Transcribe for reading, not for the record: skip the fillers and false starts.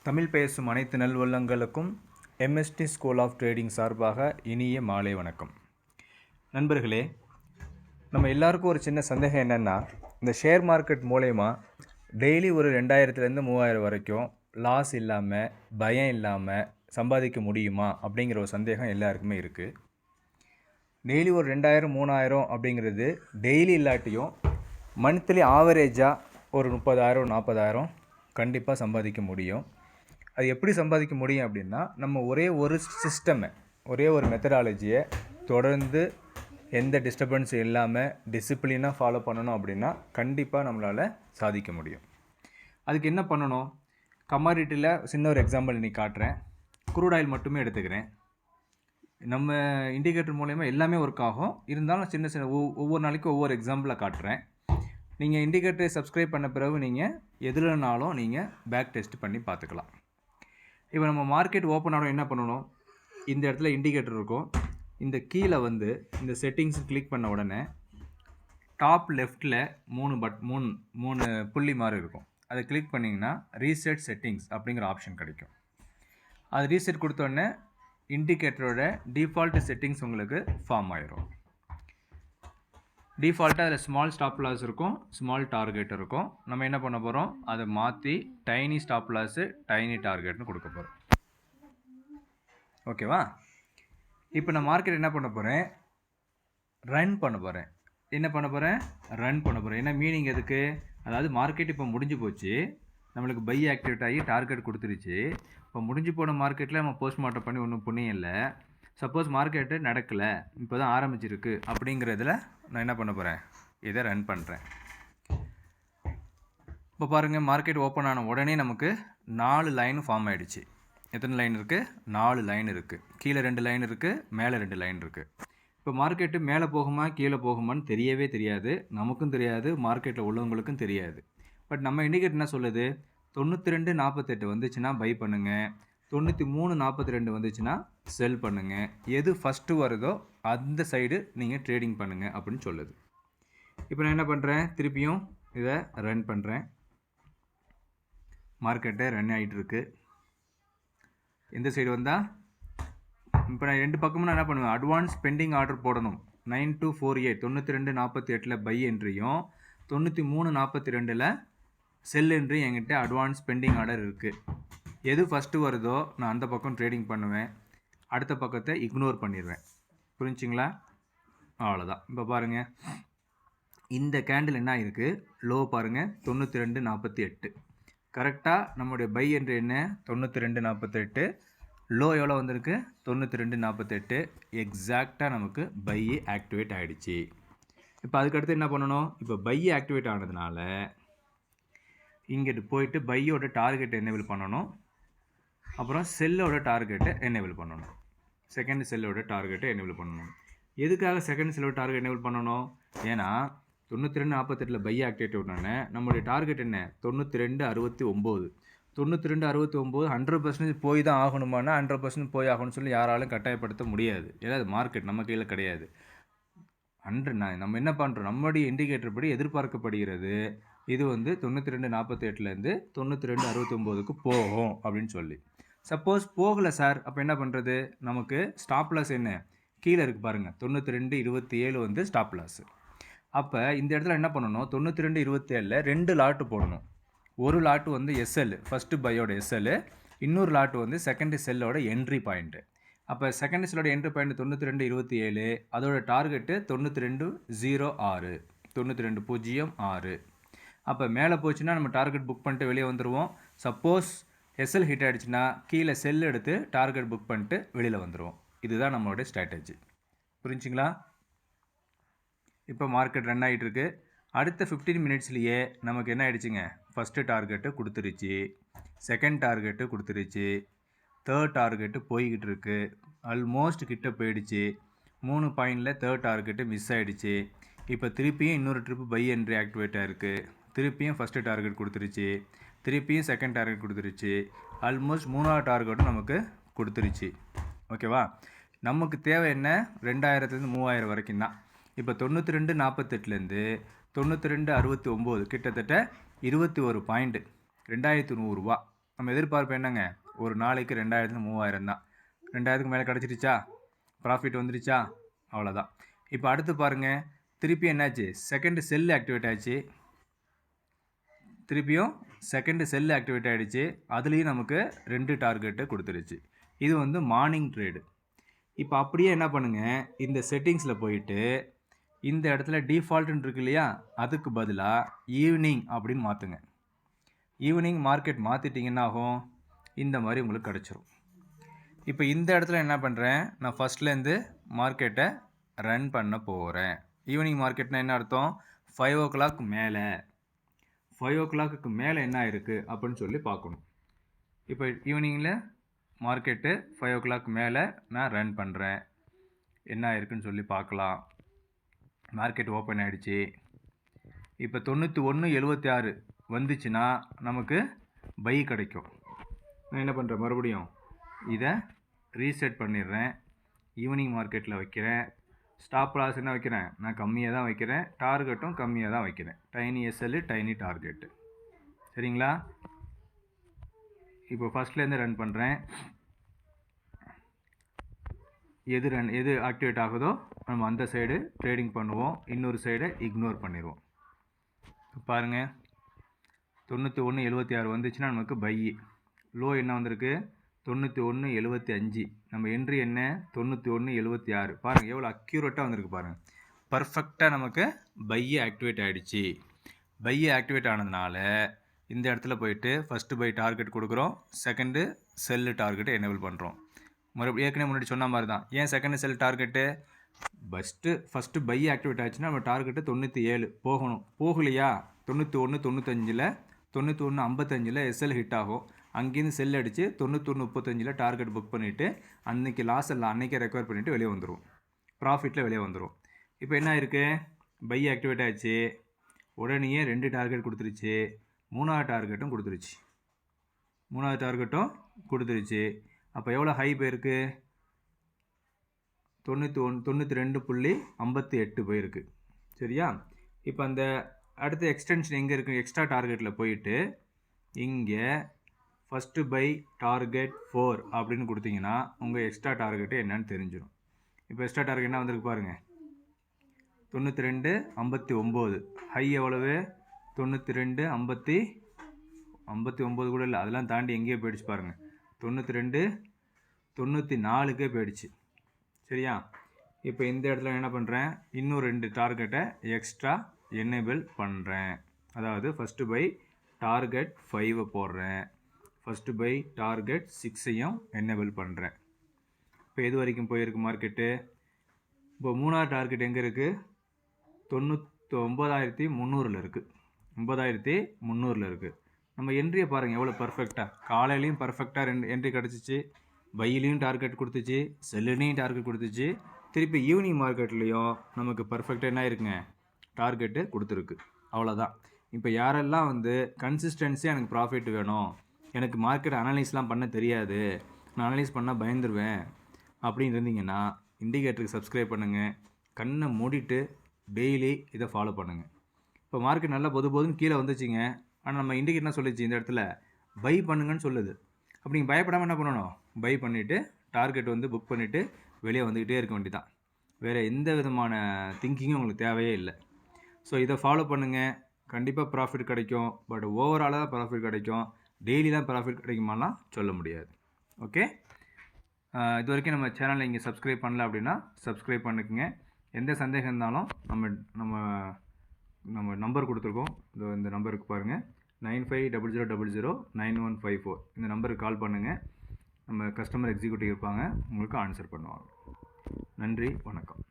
தமிழ் பேசும் அனைத்து நல்வல்லங்களுக்கும் MST school of trading சார்பாக இனிய மாலை வணக்கம். நண்பர்களே, நம்ம எல்லாருக்கும் ஒரு சின்ன சந்தேகம் என்னென்னா, இந்த ஷேர் மார்க்கெட் மூலயமா டெய்லி ஒரு 2000லேருந்து 3000 வரைக்கும் லாஸ் இல்லாமல் பயம் இல்லாமல் சம்பாதிக்க முடியுமா அப்படிங்கிற ஒரு சந்தேகம் எல்லாருக்குமே இருக்குது. டெய்லி ஒரு 2000 3000 அப்படிங்கிறது டெய்லி இல்லாட்டியும் மந்த்லி ஆவரேஜாக ஒரு 30,000 40,000 கண்டிப்பாக சம்பாதிக்க முடியும். அது எப்படி சம்பாதிக்க முடியும் அப்படின்னா, நம்ம ஒரே ஒரு சிஸ்டமை, ஒரே ஒரு மெத்தடாலஜியை தொடர்ந்து எந்த டிஸ்டர்பன்ஸும் இல்லாமல் டிசிப்ளினாக ஃபாலோ பண்ணணும் அப்படின்னா கண்டிப்பாக நம்மளால் சாதிக்க முடியும். அதுக்கு என்ன பண்ணணும்? கமாடிட்டியில் சின்ன ஒரு எக்ஸாம்பிள் இன்றைக்கி காட்டுறேன். க்ரூட் ஆயில் மட்டுமே எடுத்துக்கிறேன். நம்ம இண்டிகேட்டர் மூலயமா எல்லாமே ஒர்க் ஆகும். இருந்தாலும் சின்ன சின்ன ஒவ்வொரு நாளைக்கும் ஒவ்வொரு எக்ஸாம்பிளை காட்டுறேன். நீங்கள் இண்டிகேட்டரை சப்ஸ்கிரைப் பண்ண பிறகு நீங்கள் எதுலனாலும் நீங்கள் பேக் டெஸ்ட் பண்ணி பார்த்துக்கலாம். இப்போ நம்ம மார்க்கெட் ஓப்பன் ஆகும் என்ன பண்ணணும்? இந்த இடத்துல இண்டிகேட்டர் இருக்கும். இந்த கீழே வந்து இந்த செட்டிங்ஸ் கிளிக் பண்ண உடனே டாப் லெஃப்டில் மூணு புள்ளி மாதிரி இருக்கும். அதை கிளிக் பண்ணிங்கன்னா ரீசெட் செட்டிங்ஸ் அப்படிங்கிற ஆப்ஷன் கிடைக்கும். அது ரீசெட் கொடுத்தோடனே இண்டிகேட்டரோட டிஃபால்ட் செட்டிங்ஸ் உங்களுக்கு ஃபார்ம் ஆயிரும். டிஃபால்ட்டாக அதில் ஸ்மால் ஸ்டாப் லாஸ் இருக்கும், ஸ்மால் டார்கெட் இருக்கும். நம்ம என்ன பண்ண போகிறோம்? அதை மாற்றி டைனி ஸ்டாப் லாஸு டைனி டார்கெட்னு கொடுக்க போகிறோம். ஓகேவா? இப்போ நான் மார்க்கெட் என்ன பண்ண போகிறேன்? ரன் பண்ண போகிறேன். என்ன பண்ண போகிறேன்? ரன் பண்ண போகிறேன். என்ன மீனிங் எதுக்கு? அதாவது மார்க்கெட் இப்போ முடிஞ்சு போச்சு, நம்மளுக்கு பை ஆக்டிவேட் ஆகி டார்கெட் கொடுத்துருச்சு. இப்போ முடிஞ்சு போன மார்க்கெட்டில் நம்ம போஸ்ட்மார்ட்டம் பண்ணி ஒன்றும் புண்ணியம் இல்லை. சப்போஸ் மார்க்கெட்டு நடக்கலை, இப்போ தான் ஆரம்பிச்சிருக்கு அப்படிங்கிறதுல நான் என்ன பண்ண போகிறேன்? இதை ரன் பண்ணுறேன். இப்போ பாருங்கள், மார்க்கெட் ஓப்பன் ஆன உடனே நமக்கு 4 லைன் ஃபார்ம் ஆகிடுச்சு. எத்தனை லைன் இருக்குது? 4 லைன் இருக்குது. கீழே 2 லைன் இருக்குது, மேலே 2 லைன் இருக்குது. இப்போ மார்க்கெட்டு மேலே போகுமா கீழே போகுமான்னு தெரியவே தெரியாது. நமக்கும் தெரியாது, மார்க்கெட்டில் உள்ளவங்களுக்கும் தெரியாது. பட் நம்ம இண்டிகேட்டர் என்ன சொல்லுது? 92.48 வந்துச்சுன்னா பை பண்ணுங்கள், 93.42 வந்துச்சுன்னா செல் பண்ணுங்கள், எது ஃபஸ்ட்டு வருதோ அந்த சைடு நீங்கள் ட்ரேடிங் பண்ணுங்கள் அப்படின்னு சொல்லுது. இப்போ நான் என்ன பண்ணுறேன்? திருப்பியும் இதை ரன் பண்ணுறேன். மார்க்கெட்டை ரன் ஆகிட்டுருக்கு. எந்த சைடு வந்தால் இப்போ நான் 2 பக்கமும் நான் என்ன பண்ணுவேன்? அட்வான்ஸ் பெண்டிங் ஆர்டர் போடணும். 9248 92.48 பை என்ட்ரியும் 93.42 செல் என்ட்ரியும் என்கிட்ட அட்வான்ஸ் பெண்டிங் ஆர்டர் இருக்குது. எது ஃபஸ்ட்டு வருதோ நான் அந்த பக்கம் ட்ரேடிங் பண்ணுவேன், அடுத்த பக்கத்தை இக்னோர் பண்ணிடுவேன். புரிஞ்சுங்களா? அவ்வளோதான். இப்போ பாருங்கள், இந்த கேண்டில் என்ன இருக்குது? லோ பாருங்கள், 92.48. கரெக்டாக நம்மளுடைய பை என்ற என்ன? 92.48. லோ எவ்வளோ வந்திருக்கு? 92.48. எக்ஸாக்டாக நமக்கு பை ஆக்டிவேட் ஆகிடுச்சு. இப்போ அதுக்கடுத்து என்ன பண்ணணும்? இப்போ பை ஆக்டிவேட் ஆனதுனால இங்கிட்டு போயிட்டு பையோட டார்கெட் எனேபிள் பண்ணணும், அப்புறம் செல்லோட டார்கெட்டை எனேபிள் பண்ணணும். செகண்ட் செல்லோட டார்கெட்டை எனேபிள் பண்ணணும். எதுக்காக செகண்ட் செல்லோட டார்கெட் எனேபிள் பண்ணணும்? ஏன்னா 92.48 பை ஆக்டிவேட் உடனே நம்மளுடைய டார்கெட் என்ன? 92.69. 92.69 100% போய் தான் ஆகணுமானா 100% போய் ஆகணும்னு சொல்லி யாராலும் கட்டாயப்படுத்த முடியாது. ஏன்னா அது மார்க்கெட் நம்ம கையில் கிடையாது. நம்ம என்ன பண்ணுறோம்? நம்மளுடைய இண்டிகேட்டர் படி எதிர்பார்க்கப்படுகிறது இது வந்து 92.48லேருந்து 92.69க்கு போகும் அப்படின்னு சொல்லி. சப்போஸ் போகலை சார், அப்போ என்ன பண்ணுறது? நமக்கு ஸ்டாப் லாஸ் என்ன? கீழே இருக்குது பாருங்கள், 92.27 வந்து ஸ்டாப் லாஸு. அப்போ இந்த இடத்துல என்ன பண்ணணும்? 92.27ல் 2 லாட்டு போடணும். ஒரு லாட்டு வந்து எஸ்எல், ஃபஸ்ட்டு பையோட எஸ்எல், இன்னொரு லாட்டு வந்து செகண்ட் செல்லோட என்ட்ரி பாயிண்ட்டு. அப்போ செகண்ட் செல்லோட என்ட்ரி பாயிண்ட் 92.27, அதோட டார்கெட்டு 92.06 92.06. அப்போ மேலே போச்சுன்னா நம்ம டார்கெட் புக் பண்ணிட்டு வெளியே வந்துடுவோம். சப்போஸ் எஸ்எல் ஹிட் ஆகிடுச்சுன்னா கீழே செல் எடுத்து டார்கெட் புக் பண்ணிட்டு வெளியில் வந்துடுவோம். இதுதான் நம்மளுடைய ஸ்ட்ராட்டஜி. புரிஞ்சுங்களா? இப்போ மார்க்கெட் ரன் ஆகிட்டுருக்கு. அடுத்த 15 மினிட்ஸ்லேயே நமக்கு என்ன ஆகிடுச்சிங்க? ஃபஸ்ட்டு டார்கெட்டு கொடுத்துருச்சு, செகண்ட் டார்கெட்டு கொடுத்துருச்சு, தேர்ட் டார்கெட்டு போய்கிட்டு இருக்கு. ஆல்மோஸ்ட் கிட்ட போயிடுச்சு. 3 பாயிண்டில் தேர்ட் டார்கெட்டு மிஸ் ஆகிடுச்சு. இப்போ திருப்பியும் இன்னொரு ட்ரிப்பு பை என்ட்ரி ஆக்டிவேட் ஆகிருக்கு. திருப்பியும் ஃபஸ்ட்டு டார்கெட் கொடுத்துருச்சு, திருப்பியும் செகண்ட் டார்கெட் கொடுத்துருச்சு, ஆல்மோஸ்ட் 3வது டார்கெட்டும் நமக்கு கொடுத்துருச்சு. ஓகேவா? நமக்கு தேவை என்ன? 2000லேருந்து 3000 வரைக்கும் தான். இப்போ 92.48லேருந்து 92.69 கிட்டத்தட்ட 21 பாயிண்ட், 2100 ரூபா. நம்ம எதிர்பார்ப்பு என்னங்க, ஒரு நாளைக்கு 2000 3000 தான். 2000க்கு மேலே கிடச்சிருச்சா, ப்ராஃபிட் வந்துருச்சா, அவ்வளோதான். இப்போ அடுத்து பாருங்கள், திருப்பி என்னாச்சு, செகண்ட் செல் ஆக்டிவேட் ஆச்சு. திருப்பியும் செகண்ட் செல் ஆக்டிவேட் ஆகிடுச்சு. அதுலேயும் நமக்கு 2 டார்கெட்டு கொடுத்துருச்சு. இது வந்து மார்னிங் ட்ரேடு. இப்போ அப்படியே என்ன பண்ணுங்கள், இந்த செட்டிங்ஸில் போயிட்டு இந்த இடத்துல டிஃபால்ட்டுன்னு இருக்கு இல்லையா, அதுக்கு பதிலாக ஈவினிங் அப்படின்னு மாற்றுங்க. ஈவினிங் மார்க்கெட் மாற்றிட்டிங்கன்னா ஆகும், இந்த மாதிரி உங்களுக்கு கிடச்சிரும். இப்போ இந்த இடத்துல என்ன பண்ணுறேன், நான் ஃபஸ்ட்லேருந்து மார்க்கெட்டை ரன் பண்ண போகிறேன். ஈவினிங் மார்க்கெட்னா என்ன அர்த்தம், 5 o'clock மேலே, 5 o'clock மேலே என்ன இருக்குது அப்படின்னு சொல்லி பார்க்கணும். இப்போ ஈவினிங்கில் மார்க்கெட்டு 5 o'clock மேலே நான் ரன் பண்ணுறேன். என்ன இருக்குன்னு சொல்லி பார்க்கலாம். மார்க்கெட் ஓப்பன் ஆகிடுச்சு. இப்போ 91.76 வந்துச்சுன்னா நமக்கு பை கிடைக்கும். நான் என்ன பண்ணுறேன், மறுபடியும் இதை ரீசெட் பண்ணிடுறேன். ஈவினிங் மார்க்கெட்டில் வைக்கிறேன். ஸ்டாப் லாஸ் என்ன வைக்கிறேன், நான் கம்மியாக தான் வைக்கிறேன். டார்கெட்டும் கம்மியாக தான் வைக்கிறேன். Tiny SL, tiny target. சரிங்களா? இப்போ ஃபஸ்ட்லேருந்து ரன் பண்ணுறேன். எது ஆக்டிவேட் ஆகுதோ நம்ம அந்த சைடு ட்ரேடிங் பண்ணுவோம், இன்னொரு சைடை இக்னோர் பண்ணிடுவோம். பாருங்கள், 91.76 வந்துச்சுன்னா நமக்கு பை. லோ என்ன வந்திருக்கு, 91.75. நம்ம என்ட்ரி என்ன, 91.76. பாருங்கள் எவ்வளோ அக்யூரேட்டாக வந்திருக்கு பாருங்கள். பர்ஃபெக்டாக நமக்கு பையை ஆக்டிவேட் ஆகிடுச்சு. பையை ஆக்டிவேட் ஆனதுனால இந்த இடத்துல போயிட்டு ஃபஸ்ட்டு பை டார்கெட் கொடுக்குறோம், செகண்டு செல்லு டார்கெட்டை எனேபிள் பண்ணுறோம். மறுபடியும் ஏற்கனவே முன்னாடி சொன்ன மாதிரி தான். ஏன் second sell target, first by activate ஆச்சுன்னா நம்ம டார்கெட்டு 97 போகணும். போகலையா, 91 95 91.55 எஸ்எல் ஹிட் ஆகும். அங்கேருந்து செல் அடித்து 91.35 டார்கெட் புக் பண்ணிவிட்டு அன்றைக்கி லாஸ் இல்லை, அன்றைக்கே ரெக்கவர் பண்ணிவிட்டு வெளியே வந்துடும், ப்ராஃபிட்டில் வெளியே வந்துடும். இப்போ என்ன இருக்குது, பை ஆக்டிவேட் ஆச்சு. உடனே 2 டார்கெட் கொடுத்துருச்சு. 3வது டார்கெட்டும் கொடுத்துருச்சு. அப்போ எவ்வளோ ஹை போயிருக்கு, 92.58 போயிருக்கு. சரியா? இப்போ அந்த அடுத்த எக்ஸ்டென்ஷன் எங்கே இருக்குது, எக்ஸ்ட்ரா டார்கெட்டில் போயிட்டு இங்கே ஃபஸ்ட்டு பை டார்கெட் 4 அப்படின்னு கொடுத்தீங்கன்னா உங்கள் எக்ஸ்ட்ரா டார்கெட்டு என்னன்னு தெரிஞ்சிடும். இப்போ எக்ஸ்ட்ரா டார்கெட் என்ன வந்திருக்கு பாருங்கள், 92.59. ஹை எவ்வளவு, 92.59 கூட இல்லை, அதெல்லாம் தாண்டி எங்கேயோ போயிடுச்சு பாருங்கள், 92.94 போயிடுச்சு. சரியா? இப்போ இந்த இடத்துல என்ன பண்ணுறேன், இன்னும் 2 டார்கெட்டை எக்ஸ்ட்ரா எனேபிள் பண்ணுறேன். அதாவது ஃபஸ்ட்டு பை டார்கெட் 5 போடுறேன், ஃபஸ்ட்டு பை டார்கெட் 6ஐயும் எனேபிள் பண்ணுறேன். இப்போ எது வரைக்கும் போயிருக்கு மார்க்கெட்டு, இப்போ 3வது டார்கெட் எங்கே இருக்குது, 99,300 இருக்குது. 9,300 இருக்குது. நம்ம என்ட்ரியை பாருங்கள் எவ்வளோ பர்ஃபெக்டாக, காலையிலையும் பர்ஃபெக்டாக 2 என்ட்ரி கிடச்சிச்சு, பையிலையும் டார்கெட் கொடுத்துச்சு, செல்லுலையும் டார்கெட் கொடுத்துச்சு, திருப்பி ஈவினிங் மார்க்கெட்லேயும் நமக்கு பர்ஃபெக்டாக என்ன இருக்குங்க, டார்கெட்டு கொடுத்துருக்கு. அவ்வளோதான். இப்போ யாரெல்லாம் வந்து கன்சிஸ்டன்சியாக எனக்கு ப்ராஃபிட் வேணும், எனக்கு மார்க்கெட் அனலைஸ்லாம் பண்ண தெரியாது, நான் அனலைஸ் பண்ணால் பயந்துருவேன் அப்படின்னு இருந்தீங்கன்னா இண்டிகேட்டருக்கு சப்ஸ்கிரைப் பண்ணுங்கள். கண்ணை மூடிட்டு டெய்லி இதை ஃபாலோ பண்ணுங்கள். இப்போ மார்க்கெட் நல்லா பொதுன்னு கீழே வந்துச்சுங்க, ஆனால் நம்ம இண்டிகேட்டர் என்ன சொல்லிச்சு, இந்த இடத்துல பை பண்ணுங்கன்னு சொல்லுது. அப்படி நீங்கள் பயப்படாமல் என்ன பண்ணணும், பை பண்ணிவிட்டு டார்கெட் வந்து புக் பண்ணிவிட்டு வெளியே வந்துக்கிட்டே இருக்க வேண்டியதான். வேறு எந்த விதமான திங்கிங்கும் உங்களுக்கு தேவையே இல்லை. ஸோ இதை ஃபாலோ பண்ணுங்கள், கண்டிப்பாக ப்ராஃபிட் கிடைக்கும். பட் ஓவராலாக தான் ப்ராஃபிட் கிடைக்கும், டெய்லிலாம் ப்ராஃபிட் கிடைக்குமாலாம் சொல்ல முடியாது. ஓகே, இது வரைக்கும் நம்ம சேனலில் இங்கே சப்ஸ்கிரைப் பண்ணல அப்படின்னா சப்ஸ்கிரைப் பண்ணிக்கோங்க. எந்த சந்தேகம் இருந்தாலும் நம்ம நம்பர் கொடுத்துருக்கோம், இந்த நம்பருக்கு பாருங்கள், 9500009154. இந்த நம்பருக்கு கால் பண்ணுங்கள். நம்ம கஸ்டமர் எக்ஸிக்யூட்டிவ் இருப்பாங்க, உங்களுக்கு ஆன்சர் பண்ணுவாங்க. நன்றி, வணக்கம்.